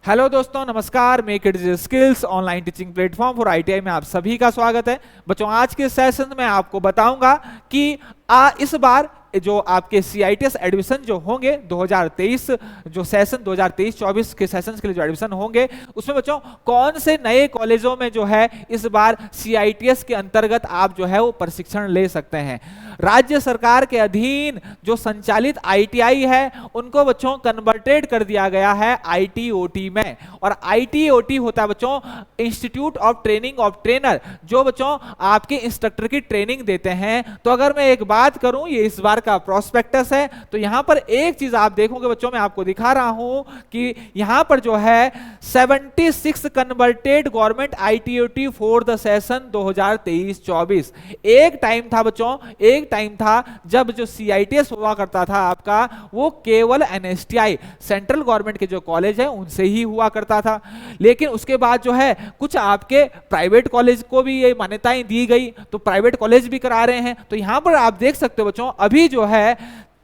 Hello दोस्तों, नमस्कार। Make it skills online teaching platform for ITI में आप सभी का स्वागत है। बच्चों, आज के सेशन में आपको बताऊंगा कि इस बार जो आपके सीआईटीएस एडमिशन जो होंगे 2023 जो सेशन 2023-24 के सेशंस के लिए जो एडमिशन होंगे उसमें बच्चों कौन से नए कॉलेजों में जो है इस बार सीआईटीएस के अंतर्गत आप जो है वो प्रशिक्षण ले सकते हैं। राज्य सरकार के अधीन जो संचालित आईटीआई है उनको बच्चों कन्वर्टेड कर दिया गया है आईटीओटी में। और आईटीओटी होता है बच्चों institute of training of trainer, जो बच्चों आपके इंस्ट्रक्टर की ट्रेनिंग देते हैं। तो अगर मैं एक बात करूं, ये इस बार का प्रोस्पेक्टस है, तो यहां पर एक चीज आप देखोगे बच्चों, मैं आपको दिखा रहा हूं कि यहां पर जो है 76 कन्वर्टेड गवर्नमेंट आईटीओटी फॉर द सेशन 2023-24। एक टाइम था बच्चों, एक टाइम था जब जो सीआईटीएस हुआ करता था आपका, वो केवल एनएसटीआई सेंट्रल गवर्नमेंट के जो कॉलेज है उनसे ही हुआ करता था। लेकिन उसके बाद जो है कुछ आपके प्राइवेट कॉलेज को भी ये मान्यताएं दी गई, तो प्राइवेट कॉलेज भी करा रहे हैं। तो यहां पर आप देख सकते हो बच्चों, अभी जो है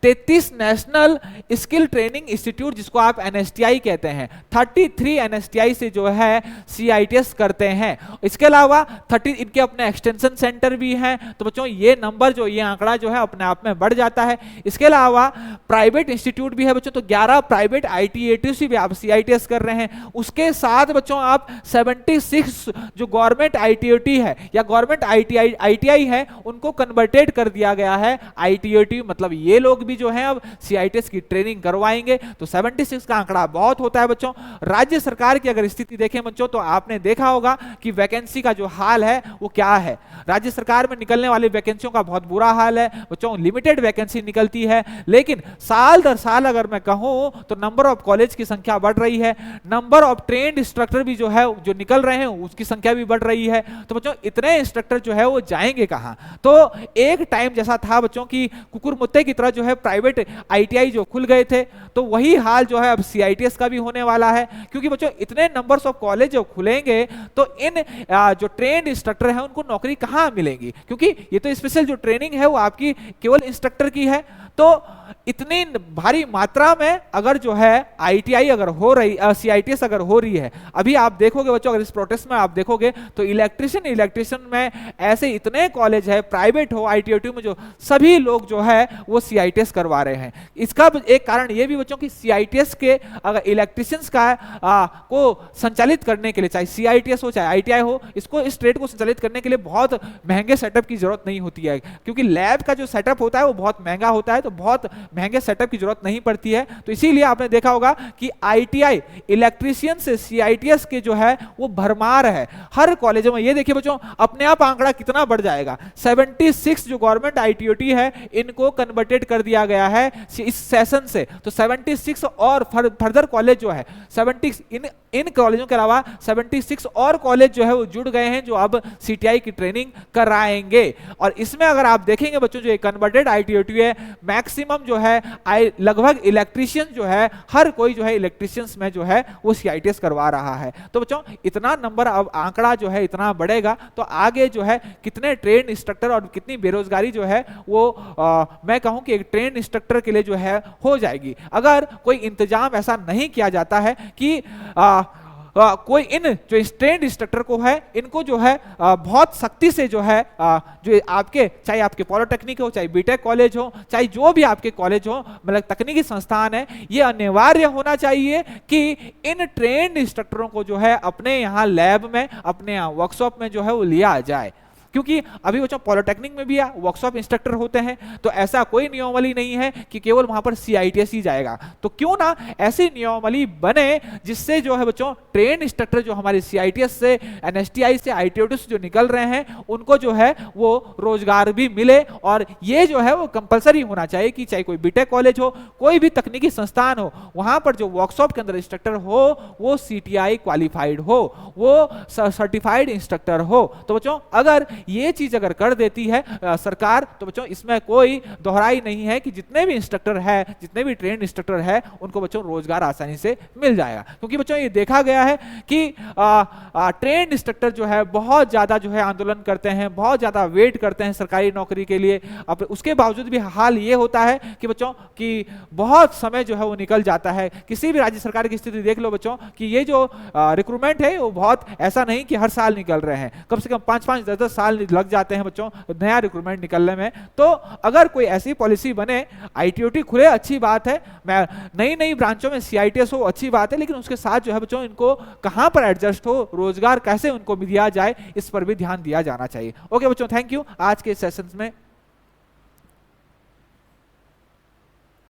33 नेशनल स्किल ट्रेनिंग इंस्टीट्यूट, जिसको आप एनएसटीआई कहते हैं, 33 एनएसटीआई से जो है सीआईटीएस करते हैं। इसके अलावा 30 इनके अपने एक्सटेंशन सेंटर भी हैं। तो बच्चों ये नंबर जो ये आंकड़ा जो है अपने आप में बढ़ जाता है। इसके अलावा प्राइवेट इंस्टीट्यूट भी है बच्चों, तो 11 प्राइवेट आईटीएटी से भी आप सीआईटीएस कर रहे हैं। उसके साथ बच्चों आप 76 जो गवर्नमेंट आईटीओटी है या गवर्नमेंट आईटीआई है उनको कन्वर्टेड कर दिया गया है आईटीओटी, मतलब ये लोग भी जो है अब सीआईटीएस की ट्रेनिंग करवाएंगे। तो 76 का आंकड़ा बहुत होता है बच्चों। राज्य सरकार की अगर स्थिति देखें बच्चों, तो आपने देखा होगा कि वैकेंसी का जो हाल है वो क्या है। राज्य सरकार में निकलने वाली वैकेंसियों का बहुत बुरा हाल है बच्चों। लिमिटेड वैकेंसी निकलती है, लेकिन साल दर साल अगर मैं कहूं तो नंबर ऑफ कॉलेज की संख्या बढ़ रही है, नंबर ऑफ ट्रेंड इंस्ट्रक्टर भी जो है जो निकल रहे हैं उसकी संख्या भी बढ़ रही है। तो बच्चों इतने इंस्ट्रक्टर जो है वो जाएंगे कहां। तो एक टाइम जैसा था बच्चों की कुकुर मुत्ते की तरह जो है प्राइवेट आईटीआई जो खुल गए थे, तो वही हाल जो है अब सीआईटीएस का भी होने वाला है। क्योंकि बच्चों इतने नंबर्स ऑफ कॉलेज जो खुलेंगे तो इन जो ट्रेंड इंस्ट्रक्टर है उनको नौकरी कहां मिलेगी, क्योंकि ये तो स्पेशल जो ट्रेनिंग है वो आपकी केवल इंस्ट्रक्टर की है। तो इतनी भारी मात्रा में अगर जो है आईटीआई अगर हो रही सीआईटीएस अगर हो रही है, अभी आप देखोगे बच्चों, अगर इस प्रोटेस्ट में आप देखोगे तो इलेक्ट्रिशियन में ऐसे इतने कॉलेज है प्राइवेट हो आईटीओटी में, जो सभी लोग जो है वो सीआईटीएस करवा रहे हैं। इसका एक कारण ये भी बच्चों की सीआईटीएस के अगर इलेक्ट्रिशियंस का को संचालित करने के लिए, चाहे सीआईटीएस हो चाहे आईटीआई हो, इसको इस ट्रेड को संचालित करने के लिए बहुत महंगे सेटअप की जरूरत नहीं होती है। क्योंकि लैब का जो सेटअप होता है वो बहुत महंगा होता है, तो बहुत महंगे सेटअप की जरूरत नहीं पड़ती है। तो इसीलिए आपने देखा होगा कि आईटीआई इलेक्ट्रिशियन से सीआईटीएस के जो है वो भरमार है हर कॉलेजों में। ये देखिए बच्चों, अपने आप आंकड़ा कितना बढ़ जाएगा। 76 जो गवर्नमेंट आईटीओटी है इनको कन्वर्टेड कर दिया गया है इस सेशन से। तो 76 और फर्दर कॉलेज जो है 76 इन कॉलेजों के अलावा 76 और कॉलेज जो है वो जुड़ गए हैं, जो अब सीटीआई की ट्रेनिंग कराएंगे। और इसमें अगर आप देखेंगे बच्चों, जो कन्वर्टेड आईटीओटी है, मैक्सिमम जो है लगभग इलेक्ट्रिशियन जो है, हर कोई जो है इलेक्ट्रिशियंस में जो है वो सीआईटीएस करवा रहा है। तो बच्चों इतना नंबर अब आंकड़ा जो है इतना बढ़ेगा, तो आगे जो है कितने ट्रेन इंस्ट्रक्टर और कितनी बेरोजगारी जो है वो मैं कहूं कि एक ट्रेन इंस्ट्रक्टर के लिए जो है हो जाएगी, अगर कोई इंतजाम ऐसा नहीं किया जाता है कि कोई इन जो ट्रेंड इंस्ट्रक्टर को है इनको जो है बहुत सख्ती से जो है जो आपके, चाहे आपके पॉलिटेक्निक हो, चाहे बीटेक कॉलेज हो, चाहे जो भी आपके कॉलेज हो, मतलब तकनीकी संस्थान है, ये अनिवार्य होना चाहिए कि इन ट्रेंड इंस्ट्रक्टरों को जो है अपने यहाँ लैब में, अपने यहाँ वर्कशॉप में जो है वो लिया जाए। क्योंकि अभी बच्चों पॉलिटेक्निक में भी वर्कशॉप इंस्ट्रक्टर होते हैं, तो ऐसा कोई नियमावली नहीं है कि केवल वहां पर सीआईटीएस ही जाएगा। तो क्यों ना ऐसी नियमावली बने जिससे जो है बच्चों ट्रेन इंस्ट्रक्टर जो हमारे सीआईटीएस से, एनएसटीआई से, आईटीओटी से जो निकल रहे हैं उनको जो है वो रोजगार भी मिले। और ये जो है वो कंपलसरी होना चाहिए कि चाहे कोई बीटेक कॉलेज हो, कोई भी तकनीकी संस्थान हो, वहां पर जो वर्कशॉप के अंदर इंस्ट्रक्टर हो वो सीटीआई क्वालिफाइड हो, वो सर्टिफाइड इंस्ट्रक्टर हो। तो बच्चों अगर ये चीज अगर कर देती है सरकार, तो बच्चों इसमें कोई दोहराई नहीं है कि जितने भी इंस्ट्रक्टर है, जितने भी ट्रेन इंस्ट्रक्टर है, उनको बच्चों रोजगार आसानी से मिल जाएगा। क्योंकि बच्चों ये देखा गया है कि ट्रेन इंस्ट्रक्टर जो है बहुत ज्यादा जो है आंदोलन करते हैं, बहुत ज्यादा वेट करते हैं सरकारी नौकरी के लिए। अब उसके बावजूद भी हाल ये होता है कि बच्चों कि बहुत समय जो है वो निकल जाता है। किसी भी राज्य सरकार की स्थिति देख लो बच्चों कि ये जो रिक्रूटमेंट है वो बहुत ऐसा नहीं कि हर साल निकल रहे हैं, कम से कम 5-5, 10-10 साल लग जाते हैं बच्चों नया रिक्रूटमेंट निकलने में। तो अगर कोई ऐसी पॉलिसी बने, आईटीओटी खुले, अच्छी बात है, मैं नई नई ब्रांचों में सीआईटीएस हो, अच्छी बात है, लेकिन उसके साथ जो है बच्चों इनको कहां पर एडजस्ट हो, रोजगार कैसे उनको दिया जाए, इस पर भी ध्यान दिया जाना चाहिए। ओके बच्चों, थैंक यू आज के सेशंस में।